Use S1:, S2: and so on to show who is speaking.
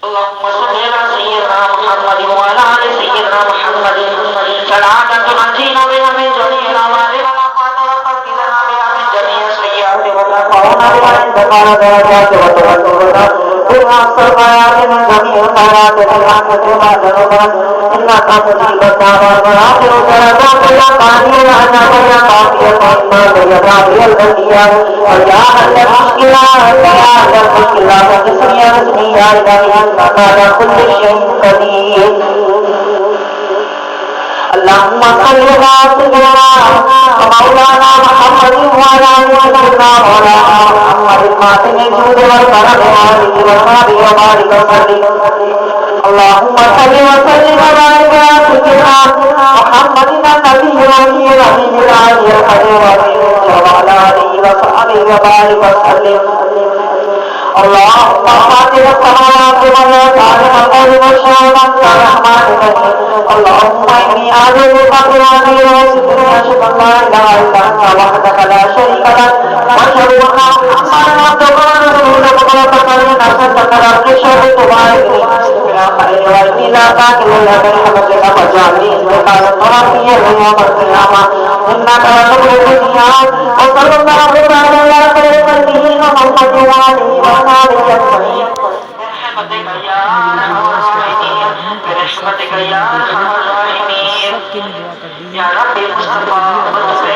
S1: اللهم صل على سيدنا محمد وعلى ال سيدنا محمد صلاة تنجينا بها من جميع الأمراض والآفات وتقي لنا بها من جميع السيئات وترفعنا بها عندك على درجات وتبلغنا بها الصفايات من جميع الخيرات بالرحمة ما ذنوبنا إنك مجيب الدعوات وآخر كلامك يا قاضي العذاب يا قاضي الرحمن يا قاضي البليات ويا أهل المشكلات يا أهل المشكلات وجسم يا جسمي يا إلهي أنت على كل شيء قدير اللهم صل على سيدنا مولانا محمد وعلى ال سيدنا مولانا محمد خاتم الجود والكرم وآله وصحبه وبارك وسلم اللهم صل وسلم وبارك على سيدنا محمد النبي الامي الامين العلي القدير وعلى اله وصحبه وبارك وسلم اللهم فاطر السماوات والارض عالم الغيب والشهادة انت الرحمن الرحيم اللهم اني اعوذ بك من عذاب وسوء اشهد ان لا اله الا انت وحدك لا شريك لك واشهد ان محمدا عبدك ورسولك خلقك من نفسك رب اشهد تبارك يا خير واني لا تاكل الا برحمتك فاجعلني استقامة ربي يوم القيامة انك لتخرج الميعاد وصلى الله على خير خلقه محمد وعلى برحمتك يا ارحم الراحمين برحمتك يا ارحم الراحمين يا رب مصطفى